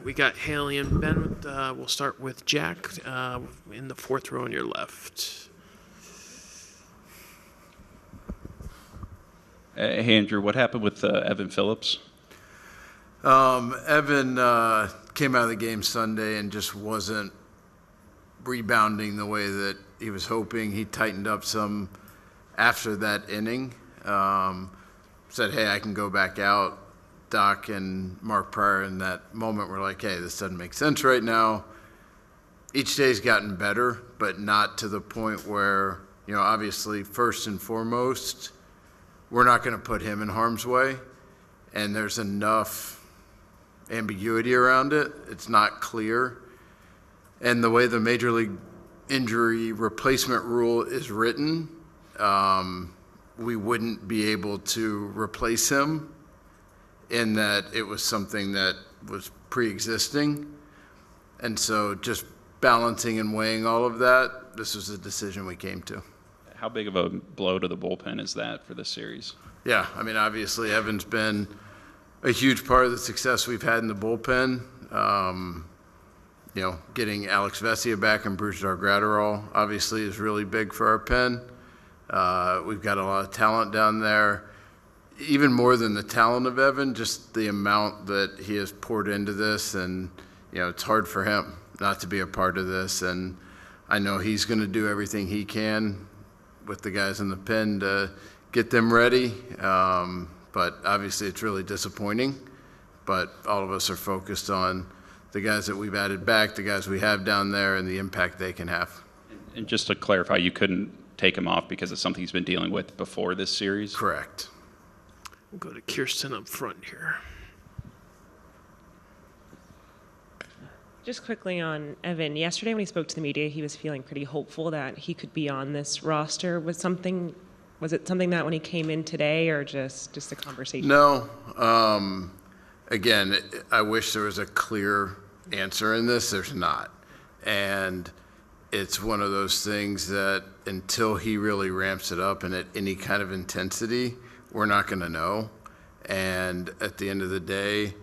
We got Haley and Ben. We'll start with Jack in the fourth row on your left. Hey, Andrew, what happened with Evan Phillips? Evan came out of the game Sunday and just wasn't rebounding the way that he was hoping. He tightened up some after that inning. Said, hey, I can go back out. Doc and Mark Pryor in that moment were like, hey, this doesn't make sense right now. Each day's gotten better, but not to the point where, obviously, first and foremost, we're not going to put him in harm's way. And there's enough ambiguity around it. It's not clear. And the way the Major League Injury Replacement Rule is written, we wouldn't be able to replace him in that it was something that was pre-existing. And so just balancing and weighing all of that, this was a decision we came to. How big of a blow to the bullpen is that for this series? Yeah, obviously Evan's been a huge part of the success we've had in the bullpen. Getting Alex Vesia back and Brusdar Graterol obviously is really big for our pen. We've got a lot of talent down there. Even more than the talent of Evan, just the amount that he has poured into this, and it's hard for him not to be a part of this. And I know he's going to do everything he can with the guys in the pen to get them ready. But obviously, it's really disappointing. But all of us are focused on the guys that we've added back, the guys we have down there, and the impact they can have. And just to clarify, you couldn't take him off because it's something he's been dealing with before this series? Correct. We'll go to Kirsten up front here. Just quickly on Evan, yesterday when he spoke to the media, he was feeling pretty hopeful that he could be on this roster. Was it something that when he came in today, or just a conversation? No. Again, I wish there was a clear answer in this. There's not. And it's one of those things that until he really ramps it up and at any kind of intensity, we're not going to know. And at the end of the day,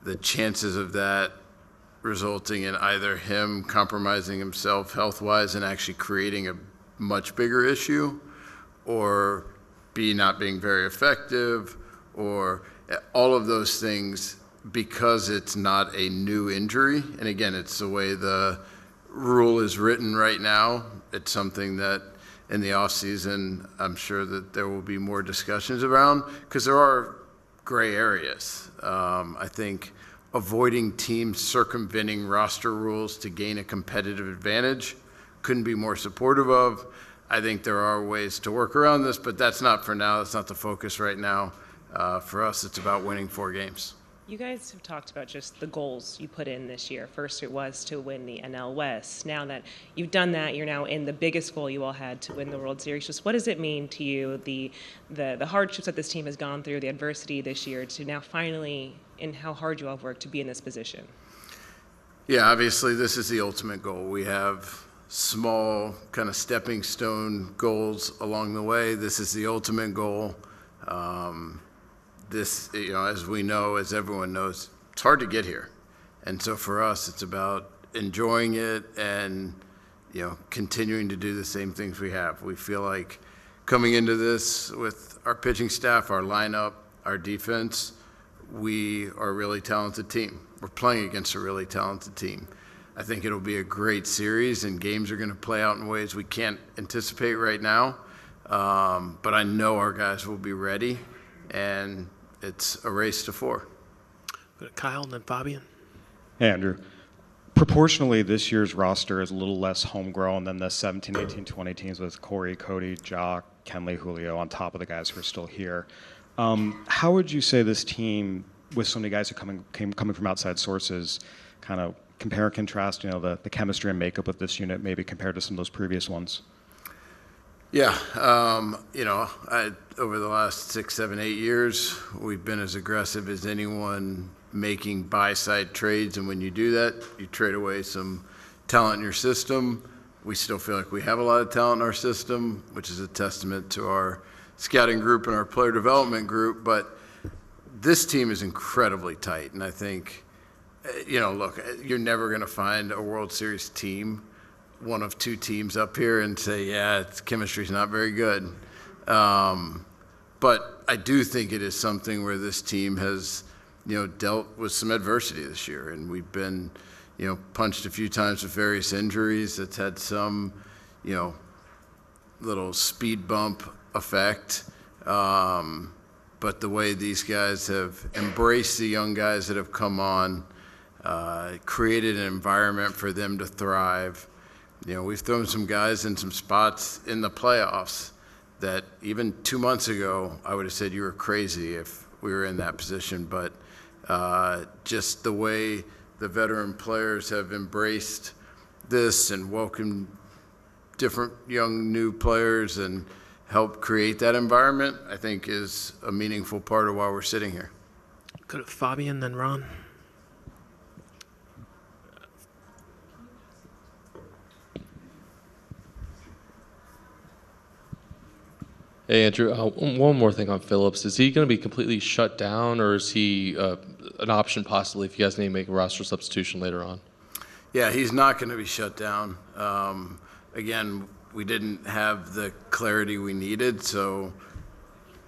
the chances of that resulting in either him compromising himself health-wise and actually creating a much bigger issue, or B, not being very effective, or all of those things, because it's not a new injury. And again, it's the way the rule is written right now. It's something that in the offseason, I'm sure that there will be more discussions around, because there are gray areas. I think avoiding teams circumventing roster rules to gain a competitive advantage couldn't be more supportive of. I think there are ways to work around this, but that's not for now. That's not the focus right now. For us, it's about winning 4 games. You guys have talked about just the goals you put in this year. First, it was to win the NL West. Now that you've done that, you're now in the biggest goal you all had, to win the World Series. Just what does it mean to you, the hardships that this team has gone through, the adversity this year, to now finally, and how hard you all have worked to be in this position? Yeah, obviously this is the ultimate goal. We have small kind of stepping stone goals along the way. This is the ultimate goal. This, as we know, as everyone knows, it's hard to get here. And so for us, it's about enjoying it and, continuing to do the same things we have. We feel like coming into this with our pitching staff, our lineup, our defense, we are a really talented team. We're playing against a really talented team. I think it'll be a great series, and games are going to play out in ways we can't anticipate right now. But I know our guys will be ready, and it's a race to 4. Go to Kyle and then Fabian. Hey, Andrew. Proportionally, this year's roster is a little less homegrown than the 17, 18, 20 teams with Corey, Cody, Jock, Kenley, Julio on top of the guys who are still here. How would you say this team, with so many guys who coming from outside sources, kind of compare and contrast, the chemistry and makeup of this unit maybe compared to some of those previous ones? Yeah, over the last 6, 7, 8 years, we've been as aggressive as anyone making buy-side trades, and when you do that, you trade away some talent in your system. We still feel like we have a lot of talent in our system, which is a testament to our scouting group and our player development group, but this team is incredibly tight, and I think look, you're never going to find a World Series team, one of two teams up here, and say, yeah, its chemistry's not very good. But I do think it is something where this team has, dealt with some adversity this year, and we've been, punched a few times with various injuries. It's had some, little speed bump effect. But the way these guys have embraced the young guys that have come on, created an environment for them to thrive. We've thrown some guys in some spots in the playoffs that even 2 months ago, I would have said you were crazy if we were in that position. But just the way the veteran players have embraced this and welcomed different young new players and helped create that environment, I think is a meaningful part of why we're sitting here. Go to Fabian, then Ron. Hey, Andrew, one more thing on Phillips. Is he going to be completely shut down, or is he an option possibly if you guys need to make a roster substitution later on? Yeah, he's not going to be shut down. Again, we didn't have the clarity we needed, so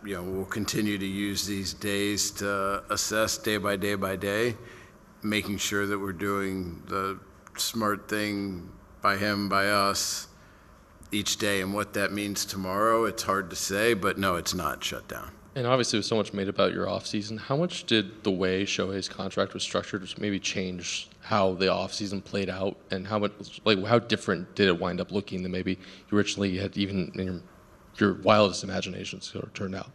we'll continue to use these days to assess day by day, making sure that we're doing the smart thing by him, by us, each day. And what that means tomorrow, it's hard to say, but no, it's not shut down. And obviously, there's so much made about your offseason. How much did the way Shohei's contract was structured maybe change how the offseason played out, and how different did it wind up looking than maybe you originally had even in your wildest imaginations turned out?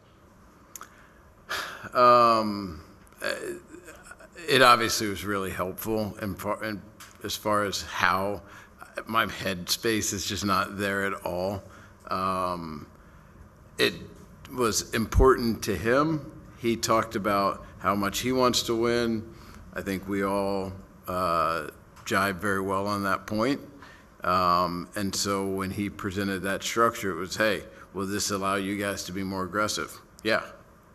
It obviously was really helpful, and as far as how my head space is just not there at all. It was important to him. He talked about how much he wants to win. I think we all jive very well on that point. And so when he presented that structure, it was, hey, will this allow you guys to be more aggressive? Yeah,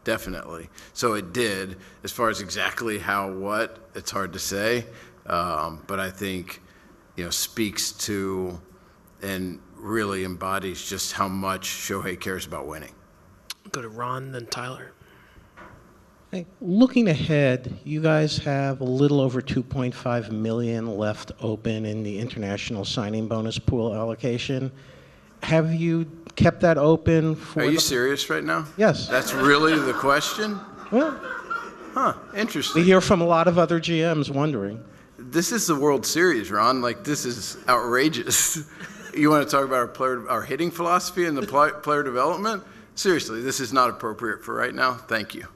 definitely. So it did. As far as exactly how, what, it's hard to say. But I think, speaks to and really embodies just how much Shohei cares about winning. Go to Ron, then Tyler. Hey, looking ahead, you guys have a little over $2.5 million left open in the international signing bonus pool allocation. Have you kept that open for? Are you serious right now? Yes. That's really the question? Well, Interesting. we hear from a lot of other GMs wondering. This is the World Series, Ron. This is outrageous. You want to talk about our hitting philosophy and the player development? Seriously, this is not appropriate for right now. Thank you.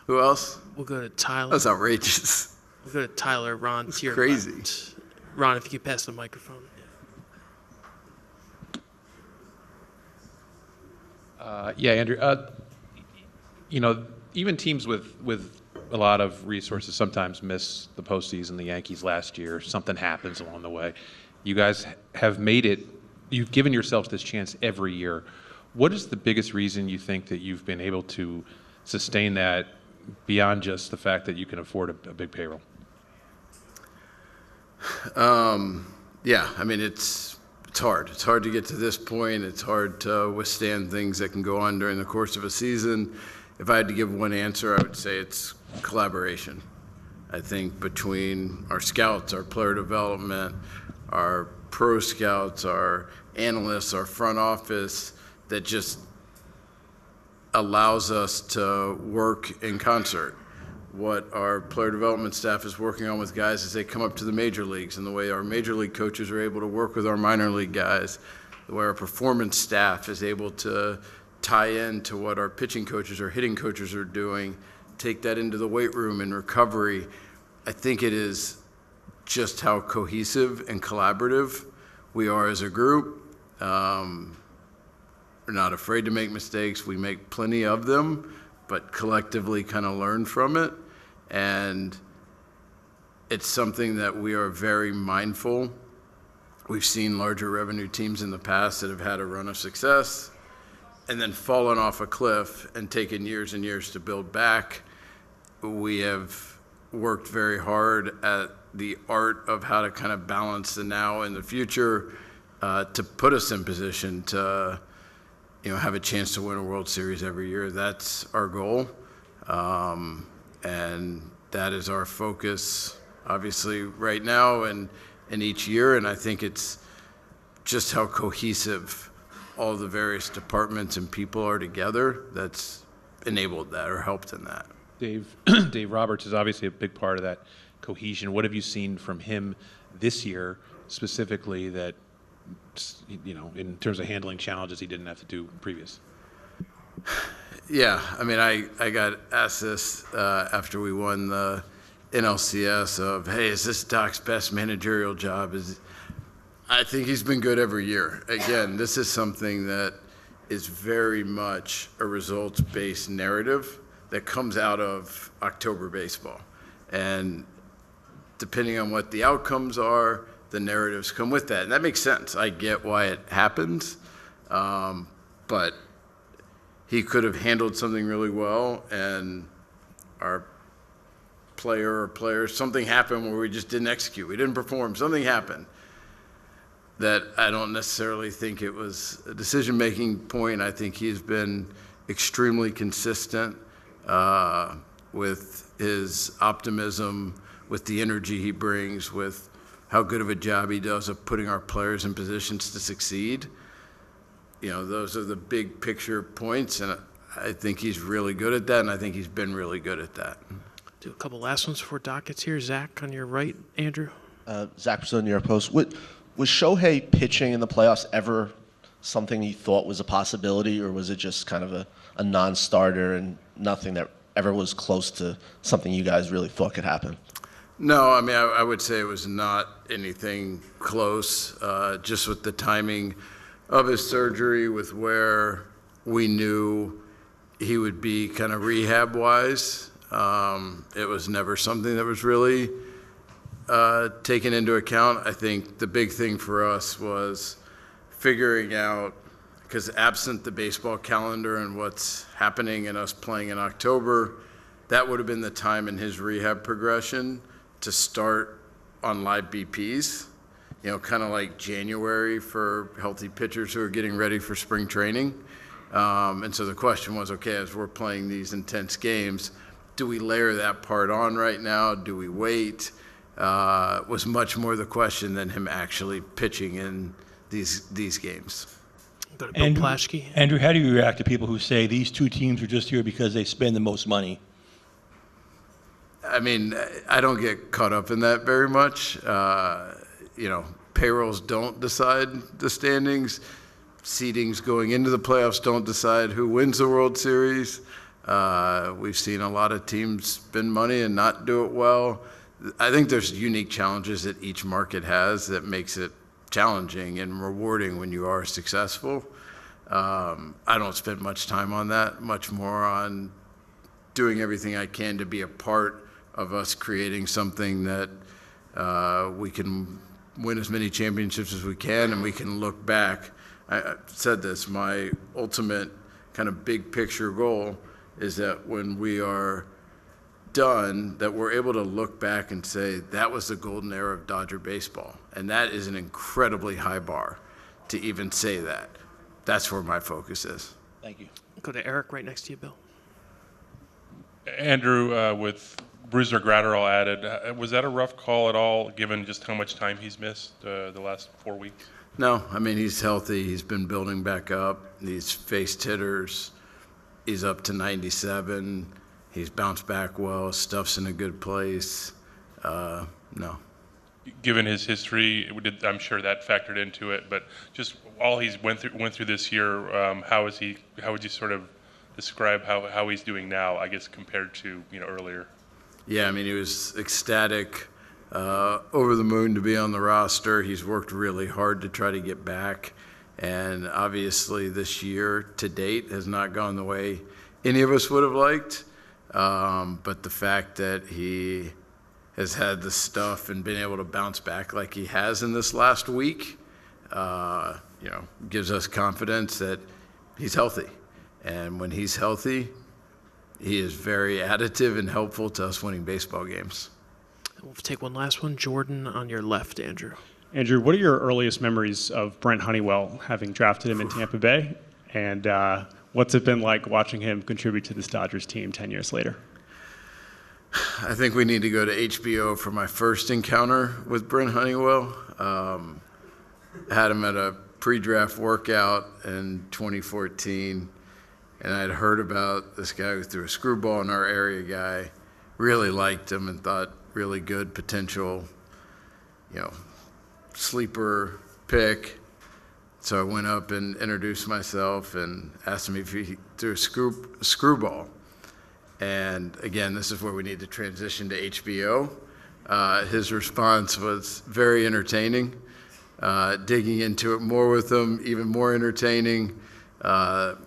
Who else? We'll go to Tyler. That's outrageous. We'll go to Tyler. Ron, to your crazy. left. Ron, if you could pass the microphone. Yeah, Andrew. Even teams with a lot of resources sometimes miss the postseason. The Yankees last year, something happens along the way. You guys have made it. You've given yourselves this chance every year. What is the biggest reason you think that you've been able to sustain that beyond just the fact that you can afford a big payroll? Yeah, I mean, it's hard. It's hard to get to this point. It's hard to withstand things that can go on during the course of a season. If I had to give one answer, I would say it's collaboration. I think between our scouts, our player development, our pro scouts, our analysts, our front office, that just allows us to work in concert. What our player development staff is working on with guys as they come up to the major leagues, and the way our major league coaches are able to work with our minor league guys, the way our performance staff is able to tie in to what our pitching coaches or hitting coaches are doing, take that into the weight room and recovery. I think it is just how cohesive and collaborative we are as a group. We're not afraid to make mistakes. We make plenty of them, but collectively kind of learn from it. And it's something that we are very mindful. We've seen larger revenue teams in the past that have had a run of success and then fallen off a cliff and taken years and years to build back. We have worked very hard at the art of how to kind of balance the now and the future to put us in position to, have a chance to win a World Series every year. That's our goal, and that is our focus, obviously, right now and each year. And I think it's just how cohesive all the various departments and people are together that's enabled that or helped in that. Dave Roberts is obviously a big part of that cohesion. What have you seen from him this year specifically that, in terms of handling challenges he didn't have to do previous? Yeah, I mean, I got asked this after we won the NLCS of, hey, is this Doc's best managerial job? I think he's been good every year. Again, this is something that is very much a results-based narrative that comes out of October baseball. And depending on what the outcomes are, the narratives come with that. And that makes sense. I get why it happens. But he could have handled something really well, and our player or players, something happened where we just didn't execute. We didn't perform. Something happened that I don't necessarily think it was a decision-making point. I think he's been extremely consistent with his optimism, with the energy he brings, with how good of a job he does of putting our players in positions to succeed. Those are the big picture points, and I think he's really good at that, and I think he's been really good at that. Do a couple last ones before Doc gets here. Zach on your right, Andrew. Zach Brazil, New York Post. Was Shohei pitching in the playoffs ever something you thought was a possibility, or was it just kind of a non-starter and nothing that ever was close to something you guys really thought could happen? No, I mean, I would say it was not anything close, just with the timing of his surgery, with where we knew he would be kind of rehab-wise. It was never something that was really taken into account. I think the big thing for us was figuring out, because absent the baseball calendar and what's happening and us playing in October, that would have been the time in his rehab progression to start on live BPs, kind of like January for healthy pitchers who are getting ready for spring training. And so the question was, okay, as we're playing these intense games, do we layer that part on right now? Do we wait? Was much more the question than him actually pitching in these games. Go to Bill Plaschke. Andrew, how do you react to people who say these two teams are just here because they spend the most money? I mean, I don't get caught up in that very much. Payrolls don't decide the standings. Seedings going into the playoffs don't decide who wins the World Series. We've seen a lot of teams spend money and not do it well. I think there's unique challenges that each market has that makes it challenging and rewarding when you are successful. I don't spend much time on that, much more on doing everything I can to be a part of us creating something that we can win as many championships as we can, and we can look back. I said this, my ultimate kind of big picture goal is that when we are done, that we're able to look back and say, that was the golden era of Dodger baseball. And that is an incredibly high bar to even say that. That's where my focus is. Thank you. Go to Eric right next to you, Bill. Andrew, with Bruiser Graterol added, was that a rough call at all, given just how much time he's missed the last 4 weeks? No, I mean, he's healthy. He's been building back up. He's faced hitters. He's up to 97. He's bounced back well. Stuff's in a good place. No. Given his history, I'm sure that factored into it. But just all he's went through this year, how would you sort of describe how he's doing now? I guess compared to earlier. Yeah, I mean, he was ecstatic, over the moon to be on the roster. He's worked really hard to try to get back, and obviously this year to date has not gone the way any of us would have liked. But the fact that he has had the stuff and been able to bounce back like he has in this last week, gives us confidence that he's healthy. And when he's healthy, he is very additive and helpful to us winning baseball games. We'll take one last one. Jordan on your left, Andrew. Andrew, what are your earliest memories of Brent Honeywell, having drafted him in Tampa Bay? And what's it been like watching him contribute to this Dodgers team 10 years later? I think we need to go to HBO for my first encounter with Brent Honeywell. Had him at a pre-draft workout in 2014, and I'd heard about this guy who threw a screwball in our area guy. Really liked him and thought really good potential, sleeper pick. So I went up and introduced myself and asked him if he threw a screwball. And again, this is where we need to transition to HBO. His response was very entertaining. Digging into it more with him, even more entertaining. The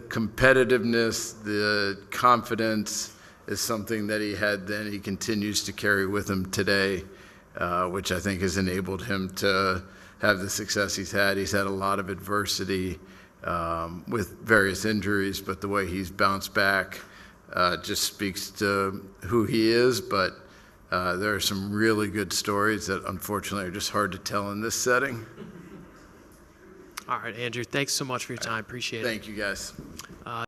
competitiveness, the confidence is something that he had then, he continues to carry with him today, which I think has enabled him to have the success he's had. He's had a lot of adversity with various injuries, but the way he's bounced back just speaks to who he is. But there are some really good stories that unfortunately are just hard to tell in this setting. All right, Andrew, thanks so much for your time. Appreciate it. Thank you, guys.